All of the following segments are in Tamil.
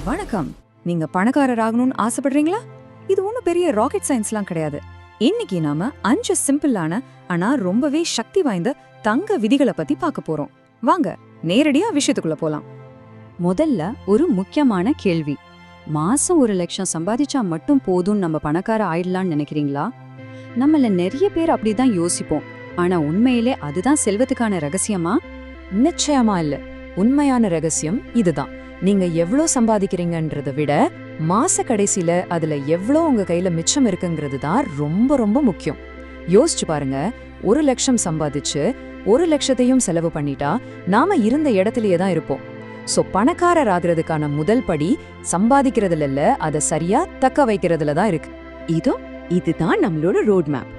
வணக்கம். நீங்க பணக்காரர் ஆகணும்னு ஆசைப்படுறீங்களா? இது ஒன்றும் பெரிய ராக்கெட் சயின்ஸ்லாம் கிடையாது. இன்னைக்கு நாம 5 சிம்பிளான ஆனா ரொம்பவே சக்தி வாய்ந்த தங்க விதிகளை பத்தி பார்க்க போறோம். வாங்க நேரடியா விஷயத்துக்குள்ள போலாம். முதல்ல ஒரு முக்கியமான கேள்வி. மாசம் 1,00,000 சம்பாதிச்சா மட்டும் போதும் நம்ம பணக்கார ஆயிடலாம்னு நினைக்கிறீங்களா? நம்மள நிறைய பேர் அப்படிதான் யோசிப்போம். ஆனா உண்மையிலே அதுதான் செல்வத்துக்கான ரகசியமா? நிச்சயமா இல்ல. உண்மையான ரகசியம் இதுதான். நீங்க எவ்வளோ சம்பாதிக்கிறீங்கன்றதை விட மாச கடைசியில அதுல எவ்வளோ உங்க கையில மிச்சம் இருக்குங்கிறது தான் ரொம்ப ரொம்ப முக்கியம். யோசிச்சு பாருங்க, 1,00,000 சம்பாதிச்சு 1,00,000த்தையும் செலவு பண்ணிட்டா நாம இருந்த இடத்துலயே தான் இருப்போம். சோ பணக்காரர் ஆகிறதுக்கான முதல் படி சம்பாதிக்கிறதுல இல்ல, அதை சரியா தக்க வைக்கிறதுல தான் இருக்கு. இதுதான் நம்மளோட ரோட் மேப்.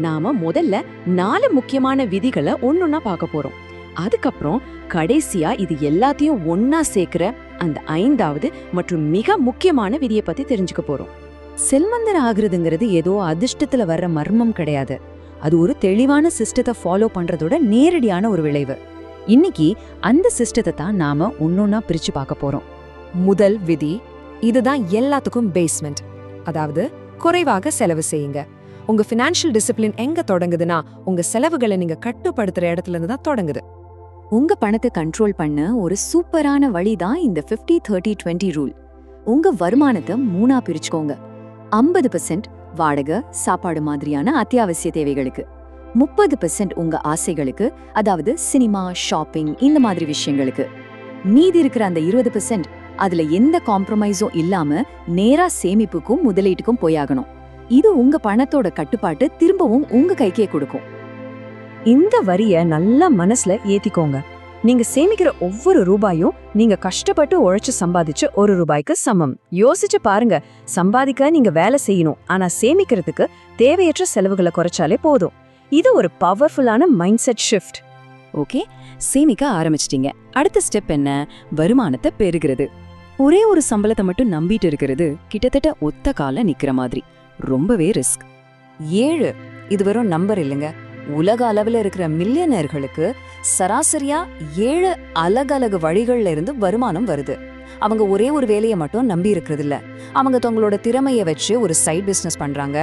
நாம முதல்ல 4 முக்கியமான விதிகளை ஒன்னொன்னா பார்க்க போறோம். அதுக்கப்புறம் கடைசியா இது எல்லாத்தையும் ஒன்னா சேர்க்கிற அந்த 5வது மற்றும் மிக முக்கியமான விதியை பத்தி தெரிஞ்சுக்க போறோம். செல்வந்தர் ஆகுறதுங்கிறது ஏதோ அதிர்ஷ்டத்துல வர்ற மர்மம் கிடையாது. அது ஒரு தெளிவான சிஸ்டத்தை ஃபாலோ பண்றதோட நேரடியான ஒரு விளைவு. இன்னைக்கு அந்த சிஸ்டத்தை தான் நாம ஒன்னொன்னா பிரிச்சு பார்க்க போறோம். முதல் விதி இதுதான் எல்லாத்துக்கும் பேஸ்மெண்ட். அதாவது குறைவாக செலவு செய்யுங்க. உங்க ஃபினான்ஷியல் டிசிப்ளின் எங்க தொடங்குதுன்னா உங்க செலவுகளை நீங்க கட்டுப்படுத்துற இடத்துல இருந்து தான் தொடங்குது. உங்க பணத்தை கண்ட்ரோல் பண்ண ஒரு சூப்பரான வழிதான் இந்த 50-30-20 ரூல். உங்க வருமானத்தை 3ஆ பிரிச்சுக்கோங்க. 50% வாடகை, சாப்பாடு மாதிரியான அத்தியாவசிய தேவைகளுக்கு, 30% உங்க ஆசைகளுக்கு, அதாவது சினிமா, ஷாப்பிங் இந்த மாதிரி விஷயங்களுக்கு, மீதி இருக்கிற அந்த 20% அதுல எந்த காம்ப்ரமைஸும் இல்லாம நேரா சேமிப்புக்கும் முதலீட்டுக்கும் போயாகணும். இது உங்க பணத்தோட கட்டுப்பாட்டு திரும்பவும் உங்க கைக்கே கொடுக்கும். இந்த வரிய நல்லா மனசுல ஏத்திக்கோங்க. நீங்க சேமிக்கிற ஒவ்வொரு ரூபாயும் நீங்க கஷ்டப்பட்டு உழைச்சு சம்பாதிச்சு 1 ரூபாய்க்கு சமம். யோசிச்சு பாருங்க, சம்பாதிக்க நீங்க வேலை செய்யணும், ஆனா சேமிக்கிறதுக்கு தேவையற்ற செலவுகளை குறைச்சாலே போதும். இது ஒரு பவர்ஃபுல்லான மைண்ட் செட் ஷிஃப்ட். ஓகே, சேமிக்க ஆரம்பிச்சிட்டீங்க. அடுத்த ஸ்டெப் என்ன? வருமானத்தை பெருகிறது. ஒரே ஒரு சம்பளத்தை மட்டும் நம்பிட்டு இருக்கிறது கிட்டத்தட்ட ஒத்த கால நிக்கிற மாதிரி. ரொம்பவே ரிஸ்க். 7 இது வெறும் நம்பர் இல்லைங்க. உலக அளவில் இருக்கிற மில்லியனர்களுக்கு சராசரியா 7 அலகு வழிகள்ல இருந்து வருமானம் வருது. அவங்க ஒரே ஒரு வேலையை மட்டும் நம்பி இருக்கிறது இல்ல. அவங்க தங்களோட திறமையை வச்சு ஒரு சைட் பிசினஸ் பண்றாங்க,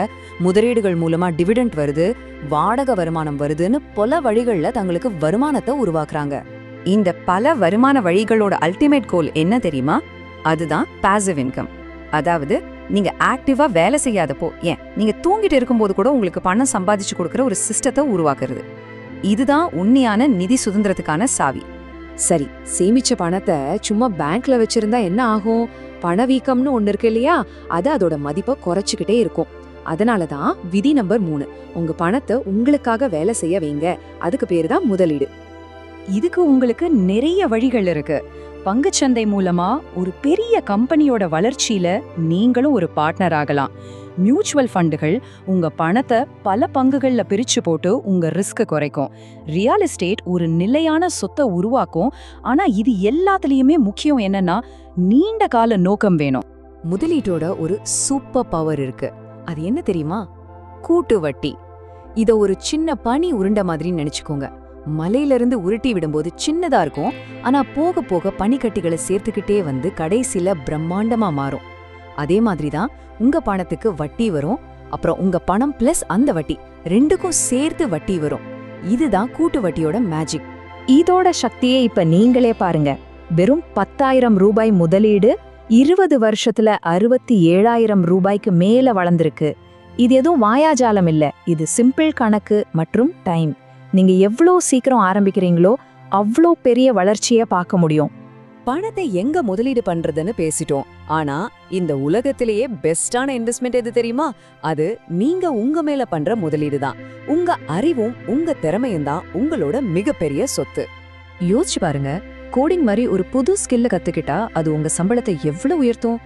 முதலீடுகள் மூலமா டிவிடெண்ட் வருது, வாடகை வருமானம் வருதுன்னு பல வழிகள்ல தங்களுக்கு வருமானத்தை உருவாக்குறாங்க. இந்த பல வருமான வழிகளோட அல்டிமேட் கோல் என்ன தெரியுமா? அதுதான் பாசிவ் இன்கம். அதாவது நீங்க ஆக்டிவா வேலை செய்யாதப்போ, ஏன் நீங்க தூங்கிட்டு இருக்கும்போது கூட உங்களுக்கு பணம் சம்பாதிச்சு கொடுக்கற ஒரு சிஸ்டத்தை உருவாக்குறது. இதுதான் உண்மையான நிதி சுதந்திரத்துக்கான சாவி. சரி, சேமிச்ச பணத்தை சும்மா பேங்க்ல வச்சிருந்தா என்ன ஆகும்? பணவீக்கம்னு ஒண்ணு இருக்கு இல்லையா, அது அதோட மதிப்பை குறைச்சுக்கிட்டே இருக்கும். அதனாலதான் விதி நம்பர் 3, உங்க பணத்தை உங்களுக்காக வேலை செய்ய வைங்க. அதுக்கு பேரு தான் முதலீடு. இதுக்கு உங்களுக்கு நிறைய வழிகள் இருக்கு. பங்குச்சந்தை மூலமா ஒரு பெரிய கம்பெனியோட வளர்ச்சியில நீங்களும் ஒரு பார்ட்னர் ஆகலாம். மியூச்சுவல் ஃபண்டுகள் உங்க பணத்தை பல பங்குகள்ல பிரிச்சு போட்டு உங்க ரிஸ்க் குறைக்கும். ரியல் எஸ்டேட் ஒரு நிலையான சொத்தை உருவாக்கும். ஆனா இது எல்லாத்துலயுமே முக்கியம் என்னன்னா, நீண்ட கால நோக்கம் வேணும். முதலீட்டோட ஒரு சூப்பர் பவர் இருக்கு. அது என்ன தெரியுமா? கூட்டு வட்டி. இத ஒரு சின்ன பனி உருண்டை மாதிரி நினைச்சுக்கோங்க. மலையிலிருந்து உருட்டி விடும்போது சின்னதா இருக்கும், ஆனா போக போக பனிக்கட்டிகளை சேர்த்துக்கிட்டே வந்து கடைசியில பிரம்மாண்டமா மாறும். அதே மாதிரிதான் உங்க பணத்துக்கு வட்டி வரும், அப்புறம் உங்க பணம் பிளஸ் அந்த வட்டி ரெண்டுக்கும் சேர்த்து வட்டி வரும். இதுதான் கூட்டு வட்டியோட மேஜிக். இதோட சக்தியே இப்ப நீங்களே பாருங்க. வெறும் 10,000 ரூபாய் முதலீடு 20 வருஷத்துல 67,000 ரூபாய்க்கு மேல வளர்ந்திருக்கு. இது எதுவும் மாயாஜாலம் இல்ல, இது சிம்பிள் கணக்கு மற்றும் டைம். நீங்க எவ்வளோ சீக்கிரம் ஆரம்பிக்கிறீங்களோ அவ்வளோ பெரிய வளர்ச்சியை பார்க்க முடியும். பணத்தை எங்க முதலீடு பண்றதுன்னு பேசிட்டோம். ஆனா இந்த உலகத்திலேயே பெஸ்டான இன்வெஸ்ட்மெண்ட் எது தெரியுமா? அது நீங்க உங்க மேல பண்ற முதலீடு தான். உங்க அறிவும் உங்க திறமையும் தான் உங்களோட மிகப்பெரிய சொத்து. யோசிச்சு பாருங்க, கோடிங் மாதிரி ஒரு புது ஸ்கில்ல கத்துக்கிட்டா அது உங்க சம்பளத்தை எவ்வளவு உயர்த்தும்.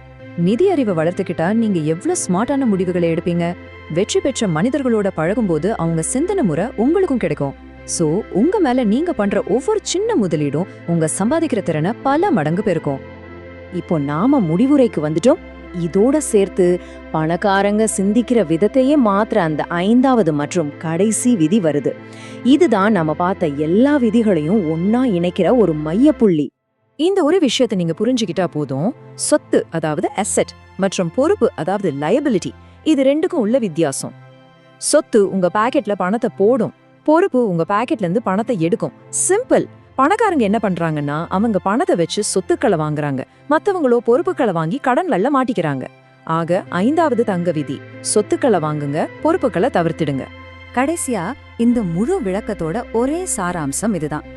நிதி அறிவை வளர்த்துக்கிட்டா நீங்க எவ்வளவு ஸ்மார்ட்டான முடிவுகளை எடுப்பீங்க. வெற்றி பெற்ற மனிதர்களோட பழகும்போது அவங்க சிந்தனை முறை உங்களுக்கும் கிடைக்கும். சோ உங்க மேல நீங்க பண்ற ஒவ்வொரு சின்ன முதலீடும் உங்க சம்பாதிக்கிற திறனை பல மடங்கு பெருக்கும். இப்போ நாம முடிவுரைக்கு வந்துட்டோம். இதோட சேர்த்து பணக்காரங்க சிந்திக்கிற விதத்தையே மாத்திர அந்த 5வது மற்றும் கடைசி விதி வருது. இதுதான் நம்ம பார்த்த எல்லா விதிகளையும் ஒன்னா இணைக்கிற ஒரு மையப்புள்ளி. இந்த ஒரு விஷயத்தை நீங்க புரிஞ்சுக்கிட்டா போதும், சொத்து அதாவது அசெட் மற்றும் பொறுப்பு அதாவது லயபிலிட்டி, இது ரெண்டுக்கும் உள்ள வித்தியாசம். சொத்து உங்க பாக்கெட்ல பணத்தை போடும், பொறுப்பு உங்க பாக்கெட்ல இருந்து பணத்தை எடுக்கும். சிம்பிள். பணக்காரங்க என்ன பண்றாங்கன்னா அவங்க பணத்தை வச்சு சொத்துக்களை வாங்குறாங்க, மத்தவங்களோ பொறுப்புகளை வாங்கி கடன்ல மாட்டிக்கிறாங்க. ஆக 5வது தங்க விதி, சொத்துக்களை வாங்குங்க, பொறுப்புகளை தவிர்த்திடுங்க. கடைசியா இந்த முழு விளக்கத்தோட ஒரே சாராம்சம் இதுதான்.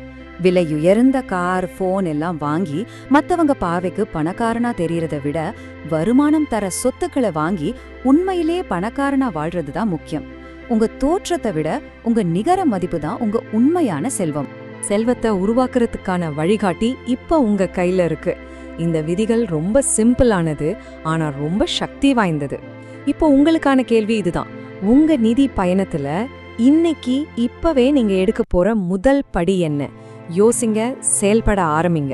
விலையுயர்ந்த கார், போன் எல்லாம் வாங்கி மத்தவங்க பார்வைக்கு பணக்காரனா தெரியறத விட வருமானம் தர சொத்துக்களை வாங்கி உண்மையிலே பணக்காரனா வாழ்றதுதான் முக்கியம். உங்க தோற்றத்தை விட உங்க நிகர மதிப்பு தான் உங்க உண்மையான செல்வம். செல்வத்தை உருவாக்குறதுக்கான வழிகாட்டி இப்ப உங்க கையில இருக்கு. இந்த விதிகள் ரொம்ப சிம்பிளானது, ஆனா ரொம்ப சக்தி வாய்ந்தது. இப்போ உங்களுக்கான கேள்வி இதுதான். உங்க நிதி பயணத்துல இன்னைக்கு இப்பவே நீங்க எடுக்க போற முதல் படி என்ன? யோசிங்க, செயல்பட ஆரம்பிங்க.